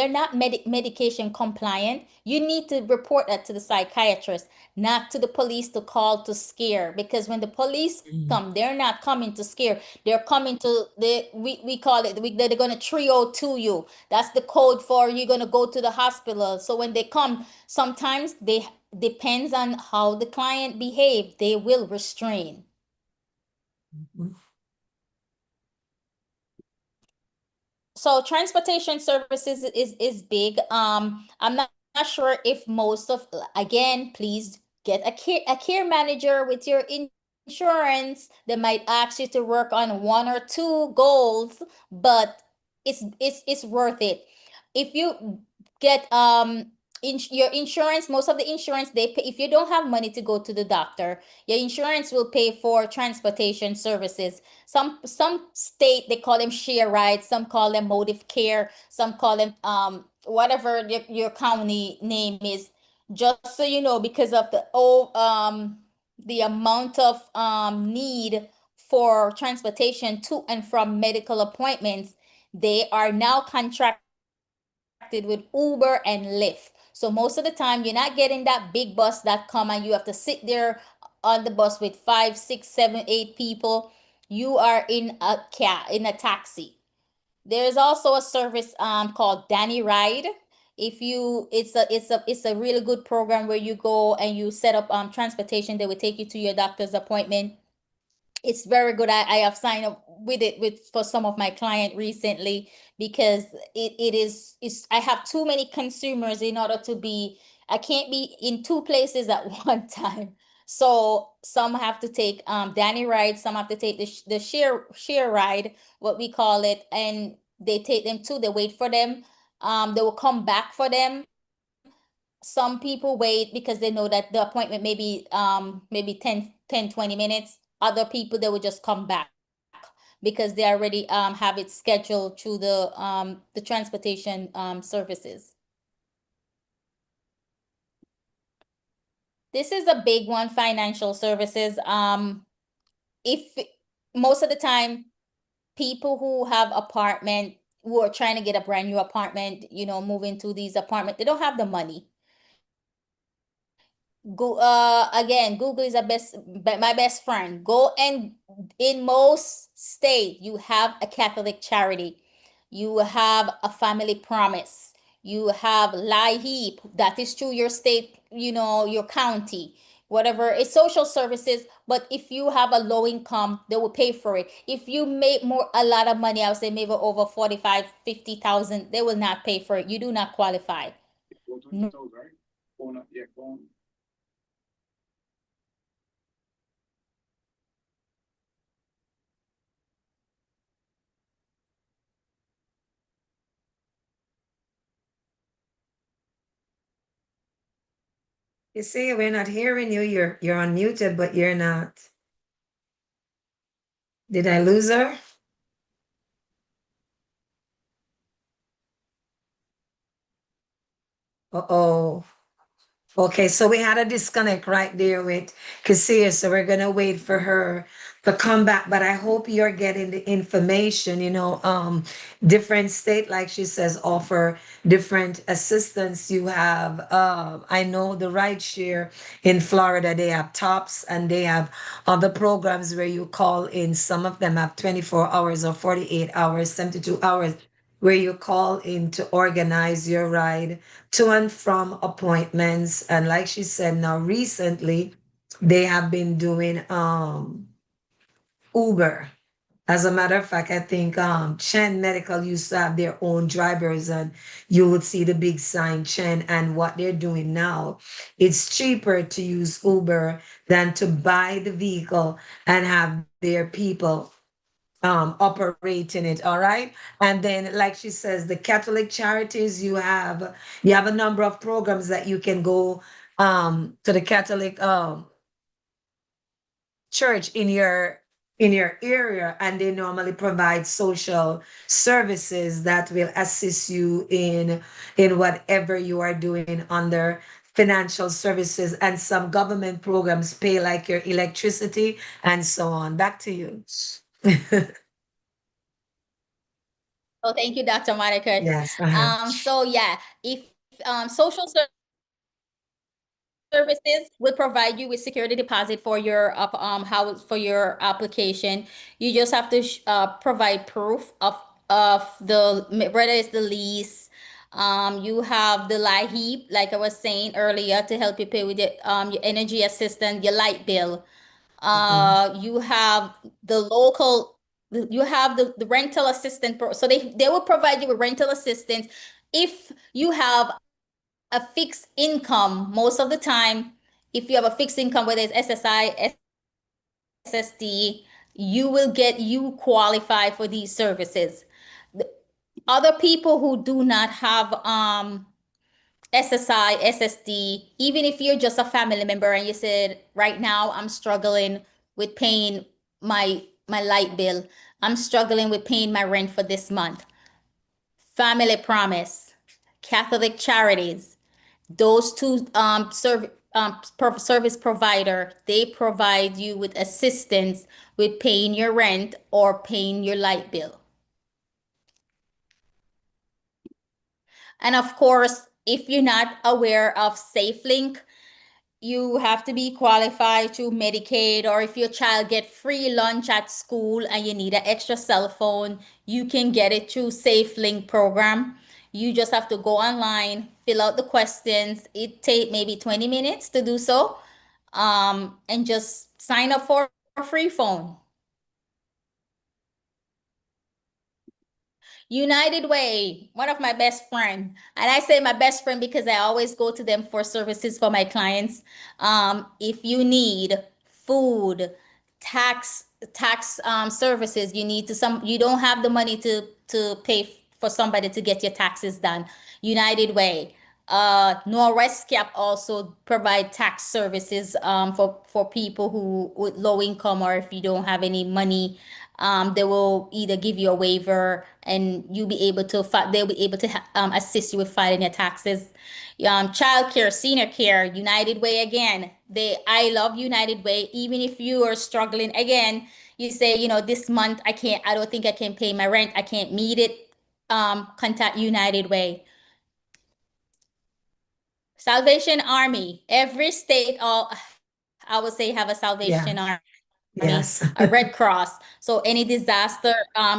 not medication compliant, you need to report that to the psychiatrist, not to the police to call to scare. Because when the police Mm. come, they're not coming to scare. They're coming to we call it, they're gonna 302 you. That's the code for you're gonna go to the hospital. So when they come, sometimes they depends on how the client behave, they will restrain. Mhm. So transportation services is big. I'm not sure if most of, again, please get a care manager with your insurance. They might ask you to work on one or two goals, but it's worth it. If you get your insurance, most of the insurance they pay, if you don't have money to go to the doctor, your insurance will pay for transportation services. Some state, they call them share rides, some call them motive care, some call them whatever your county name is. Just so you know, because of the amount of need for transportation to and from medical appointments, they are now contracted with Uber and Lyft. So So most of the time, you're not getting that big bus that come and you have to sit there on the bus with five, six, seven, 8 people. You are in a taxi. There's also a service called Danny Ride. If you it's a really good program where you go and you set up transportation. They will take you to your doctor's appointment. It's very good. I have signed up with it with for some of my client recently because it is it's I have too many consumers in order to be I can't be in two places at one time. So some have to take Danny ride, some have to take the share ride, what we call it, and they take them too. They wait for them. They will come back for them. Some people wait because they know that the appointment maybe 10 20 minutes. Other people they will just come back because they already have it scheduled through the transportation services. This is a big one, financial services. If most of the time people who have apartment who are trying to get a brand new apartment, move into these apartment, they don't have the money. Again, Google is my best friend. Go and in most state you have a Catholic charity, you have a family promise, you have LIHEAP that is through your state, your county, whatever. It's social services, but if you have a low income, they will pay for it. If you make a lot of money, I would say maybe over 45, 50,000, they will not pay for it. You do not qualify. No. You see, we're not hearing you. You're unmuted, but you're not. Did I lose her? Uh-oh. Okay, so we had a disconnect right there with Kesiah, so we're gonna wait for her to come back. But I hope you're getting the information. Different state, like she says, offer different assistance. You have, I know the ride share in Florida, they have tops and they have other programs where you call in. Some of them have 24 hours or 48 hours, 72 hours, where you call in to organize your ride to and from appointments. And like she said, now recently they have been doing Uber. As a matter of fact, I think Chen Medical used to have their own drivers, and you would see the big sign Chen. And what they're doing now, it's cheaper to use Uber than to buy the vehicle and have their people operating it. All right. And then like she says, the Catholic charities, you have a number of programs that you can go to the Catholic church in your area, and they normally provide social services that will assist you in whatever you are doing under financial services, and some government programs pay like your electricity and so on. Back to you. Oh, thank you, Dr. Monica. Yes. Uh-huh. So yeah, if social services will provide you with security deposit for your house for your application. You just have to provide proof of the whether it's the lease. You have the LIHEAP, like I was saying earlier, to help you pay with your energy assistance, your light bill. Mhm. You have the local, you have the rental assistant. So they will provide you with rental assistance if you have a fixed income. Most of the time, if you have a fixed income, whether it's SSI, SSD, you qualify for these services. The other people who do not have SSI, SSD, even if you're just a family member and you said, right now I'm struggling with paying my light bill, I'm struggling with paying my rent for this month. Family Promise, Catholic Charities, those two service provider, they provide you with assistance with paying your rent or paying your light bill. And of course, If you're not aware of SafeLink, you have to be qualified to Medicaid, or if your child get free lunch at school and you need an extra cell phone, you can get it through SafeLink program. You just have to go online, fill out the questions. It take maybe 20 minutes to do so, and just sign up for a free phone. United Way, one of my best friend, and I say my best friend because I always go to them for services for my clients. If you need food, tax services, you need to some you don't have the money to pay for somebody to get your taxes done. United Way. Norwest Cap also provide tax services for people who with low income, or if you don't have any money, they will either give you a waiver and you'll be able to they'll be able to assist you with filing your taxes. Child care, senior care, United Way again. I love United Way. Even if you are struggling again, you say, this month I don't think I can pay my rent. I can't meet it. Contact United Way. Salvation Army. Every state, all I would say, have a Salvation Yeah. Army, a Red Yes. Cross. So any disaster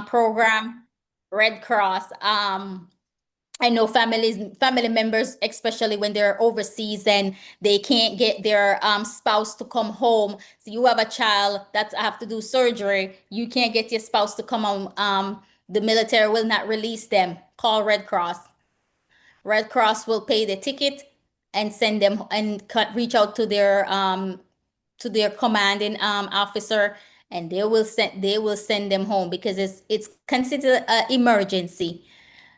program, Red Cross. I know family members, especially when they're overseas and they can't get their spouse to come home. So you have a child that have to do surgery. You can't get your spouse to come home. The military will not release them. Call Red Cross. Red Cross will pay the ticket and send them and reach out to their commanding officer, and they will send them home because it's considered an emergency.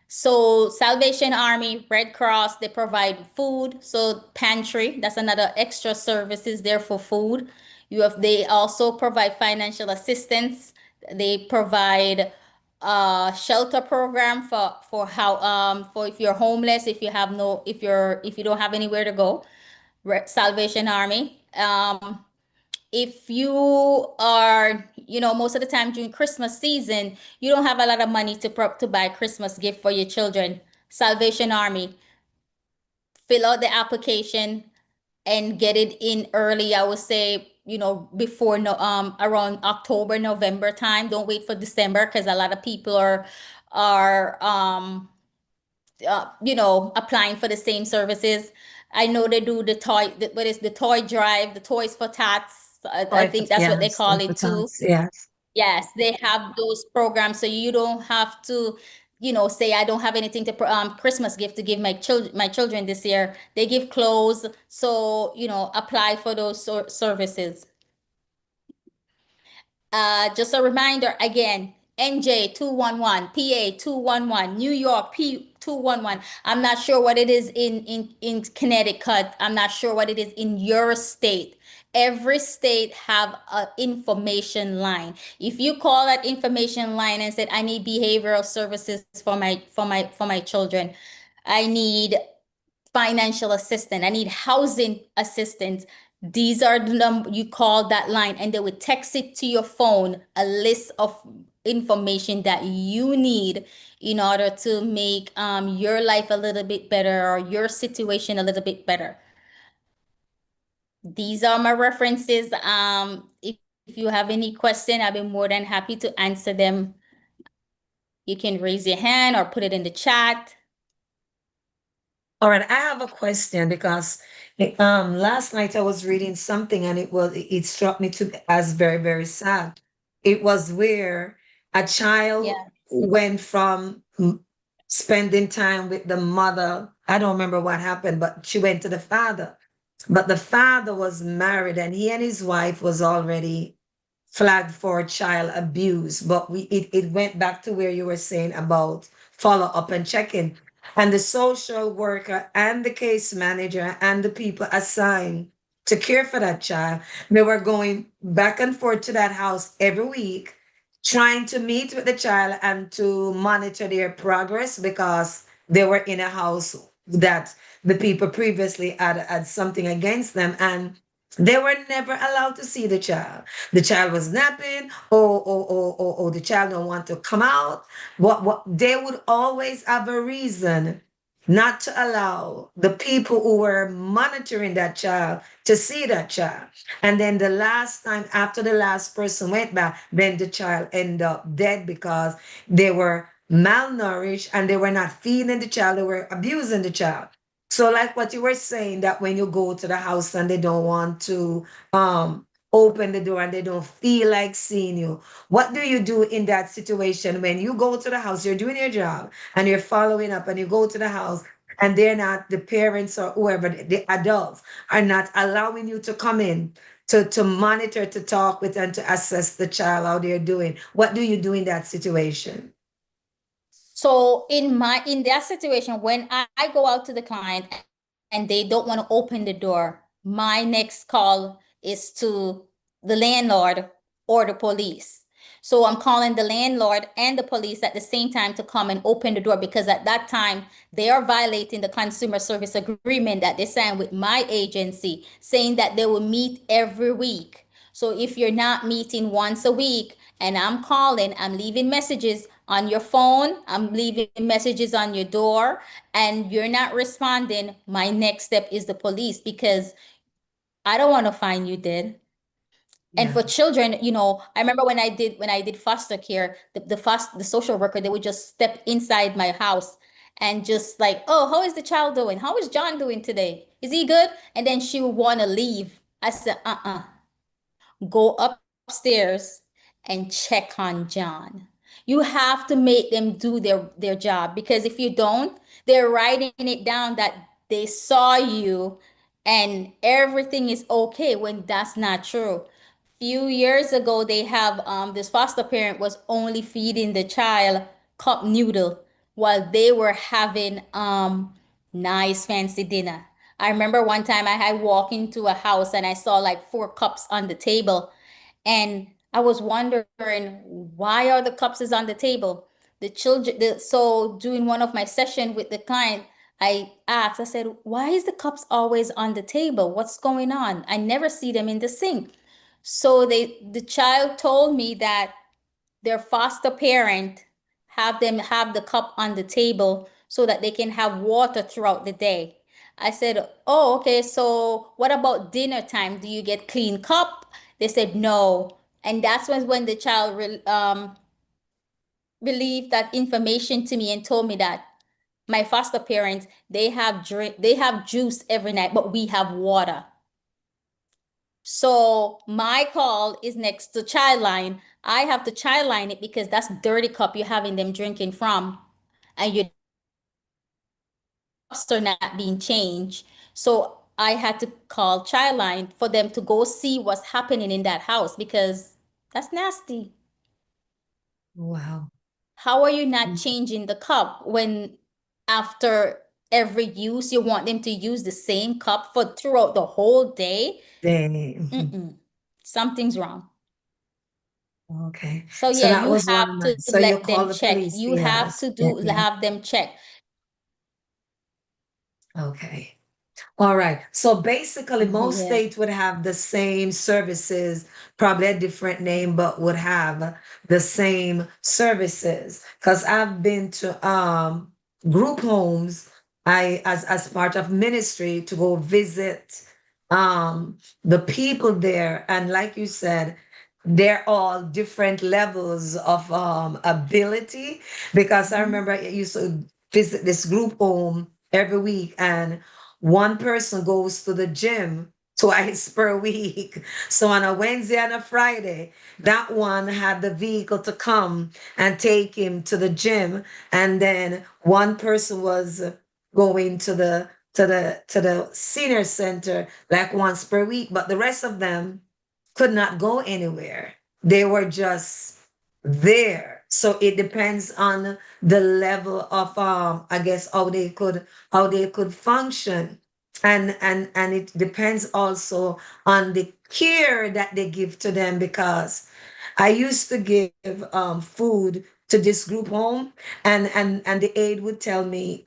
So Salvation Army, Red Cross, they provide food. So pantry, that's another extra services there for food. They also provide financial assistance. They provide a shelter program for if you're homeless, if you don't have anywhere to go. Salvation Army. If you are, most of the time during Christmas season, you don't have a lot of money to buy Christmas gift for your children. Salvation Army, fill out the application and get it in early. I would say, before no around October, November time. Don't wait for December because a lot of people are applying for the same services. I know they do what is the toy drive, the toys for tots. I think that's what they Yes. call it too. Yes. Yes, they have those programs, so you don't have to, say I don't have anything to Christmas gift to give my children this year. They give clothes, so apply for those services. Just a reminder again, NJ 211, PA 211, New York P 211. I'm not sure what it is in Connecticut. I'm not sure what it is in your state. Every state have a information line. If you call that information line and said, I need behavioral services for my children, I need financial assistance, I need housing assistance. These are the number you call that line, and they would text it to your phone, a list of information that you need in order to make your life a little bit better or your situation a little bit better. These are my references. If you have any question, I'll be more than happy to answer them. You can raise your hand or put it in the chat. All right, I have a question because last night I was reading something and it struck me to as very, very sad. It was where a child Yeah. went from spending time with the mother. I don't remember what happened, but she went to the father. But the father was married and he and his wife was already flagged for child abuse. But it went back to where you were saying about follow up and check-in. And the social worker and the case manager and the people assigned to care for that child, they were going back and forth to that house every week, trying to meet with the child and to monitor their progress because they were in a house that the people previously had something against them. And they were never allowed to see the child. The child was napping, or the child don't want to come out. What they would always have a reason not to allow the people who were monitoring that child to see that child. And then the last time, after the last person went back, then the child ended up dead because they were malnourished and they were not feeding the child, they were abusing the child. So, like what you were saying, that when you go to the house and they don't want to open the door and they don't feel like seeing you, what do you do in that situation when you go to the house, you're doing your job and you're following up and you go to the house and they're not, the parents or whoever, the adults are not allowing you to come in to monitor, to talk with, and to assess the child, how they're doing? What do you do in that situation? So in that situation, when I go out to the client and they don't want to open the door, my next call is to the landlord or the police. So I'm calling the landlord and the police at the same time to come and open the door, because at that time they are violating the consumer service agreement that they signed with my agency, saying that they will meet every week. So if you're not meeting once a week and I'm calling, I'm leaving messages on your phone, I'm leaving messages on your door, and you're not responding, my next step is the police, because I don't want to find you dead. And Yeah. for children, I remember when I did foster care, the social worker, they would just step inside my house and just like, oh, how is the child doing? How is John doing today? Is he good? And then she would want to leave. I said, go upstairs and check on John. You have to make them do their job, because if you don't, they're writing it down that they saw you and everything is okay, when that's not true. Few years ago, they have this foster parent was only feeding the child cup noodle while they were having nice fancy dinner. I remember one time I had walked into a house and I saw like 4 cups on the table, and I was wondering, why are the cups is on the table? So during one of my session with the client, I asked, I said, why is the cups always on the table? What's going on? I never see them in the sink. So the child told me that their foster parent have them have the cup on the table so that they can have water throughout the day. I said, oh, okay, so what about dinner time? Do you get clean cup? They said no. And that's when the child relieved that information to me and told me that my foster parents, they have juice every night, but we have water. So my call is next to Childline. I have to Childline it because that's dirty cup you're having them drinking from, and you don't want the cups are not being changed. So I had to call Childline for them to go see what's happening in that house, because that's nasty. Wow. How are you not changing the cup when after every use you want them to use the same cup for throughout the whole day? They, Mm-mm. Something's wrong. okay. So So yeah, that you was one have of to mine. So you let call them the check. police. You have Yes. to Yeah, do yeah. have them check. Okay. All right. So basically, most Yeah. states would have the same services, probably a different name, but would have the same services. Because I've been to group homes, I as part of ministry to go visit the people there. And like you said, they're all different levels of ability. Because I Mhm. remember I used to visit this group home every week, and one person goes to the gym twice per week. So on a Wednesday and a Friday, that one had the vehicle to come and take him to the gym. And then one person was going to the senior center like once per week, but the rest of them could not go anywhere. They were just there. So it depends on the level of I guess how they could function. And it depends also on the care that they give to them, because I used to give food to this group home, and the aide would tell me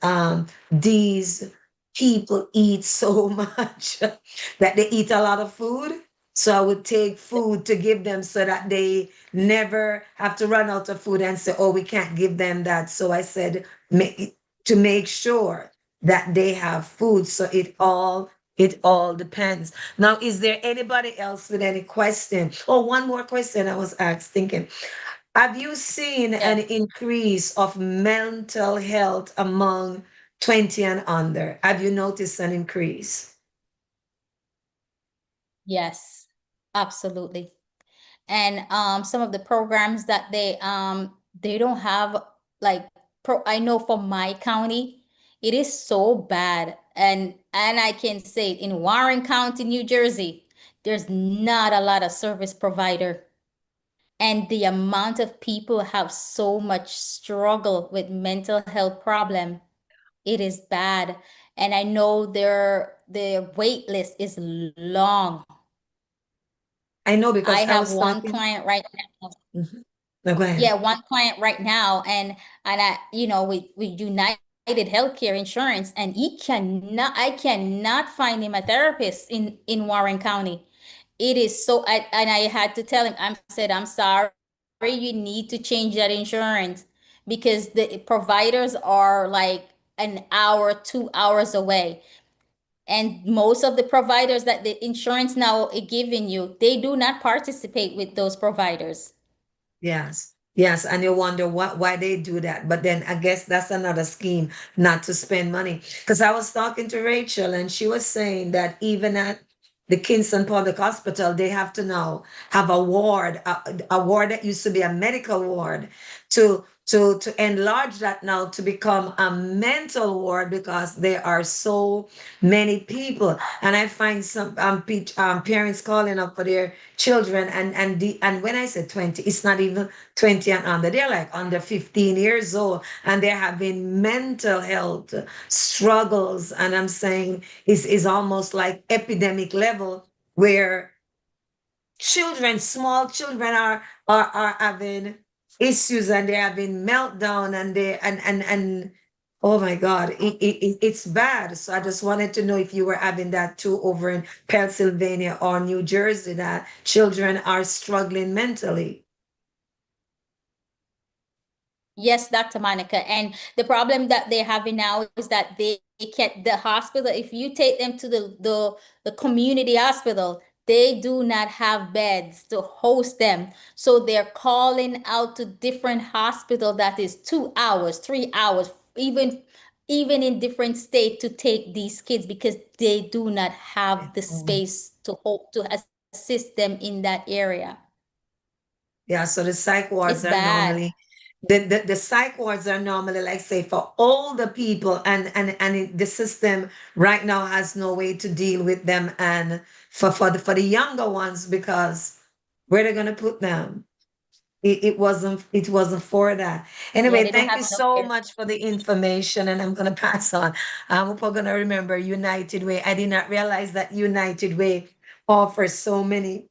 these people eat so much that they eat a lot of food. So I would take food to give them so that they never have to run out of food and say, oh, we can't give them that. So I said, to make sure. that they have food. So it all depends. Now, is there anybody else with any question? Oh, one more question I was asked thinking. Have you seen an Yes, increase of mental health among 20 and under? Have you noticed an increase? yes, absolutely. And some of the programs that they don't have, like, I know for my county, it is so bad. And I can say it, in Warren County, New Jersey, there's not a lot of service provider. And the amount of people have so much struggle with mental health problem, it is bad. And I know their wait list is long. I know I because I have was one talking. client right now. Mhm. No, go Yeah, ahead. one client right now, and I, with United Healthcare Insurance, and I cannot find him a therapist in Warren County. It is so, and I had to tell him, I'm sorry, you need to change that insurance, because the providers are like an hour, 2 hours away. And most of the providers that the insurance now is giving you, they do not participate with those providers. Yes. Yes. And you wonder why they do that. But then I guess that's another scheme not to spend money. Because I was talking to Rachel and she was saying that even at the Kingston Public Hospital, they have to now have a ward that used to be a medical ward to enlarge that now to become a mental ward because there are so many people. And I find some parents calling up for their children and when I said 20, it's not even 20 and under. They're like under 15 years old and they're having mental health struggles. And I'm saying is almost like epidemic level where small children are having issues and they're having meltdown and oh my God, it's bad. So I just wanted to know if you were having that too over in Pennsylvania or New Jersey, that children are struggling mentally. Yes, Dr. Monica. And the problem that they're having now is that they can't, the hospital, if you take them to the community hospital, they do not have beds to host them. So they're calling out to different hospital that is 2 hours, 3 hours, even in different state to take these kids, because they do not have the Mm. space to assist them in that area. Yeah, so the psych It's wards are bad. normally the psych wards are normally like say for older people the system right now has no way to deal with them and for the younger ones because where they're gonna put them? It wasn't for that. Yeah, Anyway, they don't thank have you enough so care. much for the information and I'm gonna pass on. I hope we're gonna remember United Way. I did not realize that United Way offers so many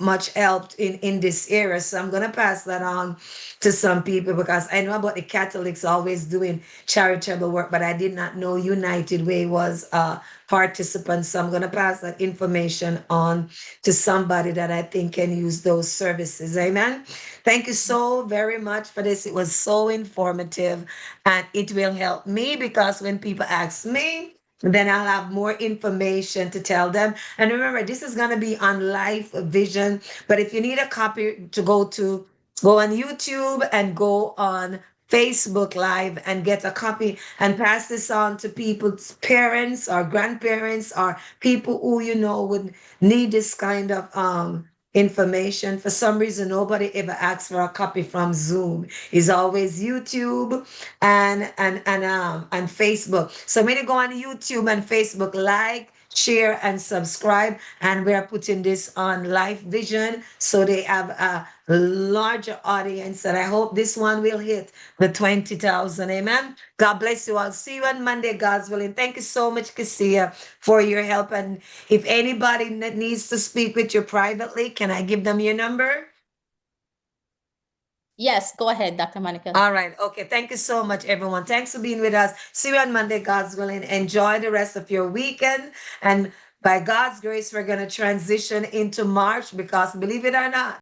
much helped in this era. So I'm gonna pass that on to some people because I know about the Catholics always doing charitable work, but I did not know United Way was a participant. So I'm gonna pass that information on to somebody that I think can use those services. Amen. Thank you so very much for this. It was so informative and it will help me because when people ask me, then I'll have more information to tell them. And remember, this is going to be on Live Vision. But if you need a copy to go on YouTube and go on Facebook Live and get a copy and pass this on to people's parents or grandparents or people who you know would need this kind of information. For some reason, nobody ever asks for a copy from Zoom. It's always YouTube and Facebook. So when you go on YouTube and Facebook, like, share, and subscribe. And we are putting this on Live Vision so they have a larger audience. And I hope this one will hit the 20,000. Amen. God bless you. I'll see you on Monday, God's willing. Thank you so much, Kesiah, for your help. And if anybody needs to speak with you privately, can I give them your number? Yes, go ahead, Dr. Monica. All right. Okay. Thank you so much, everyone. Thanks for being with us. See you on Monday, God's willing. Enjoy the rest of your weekend. And by God's grace, we're going to transition into March because believe it or not,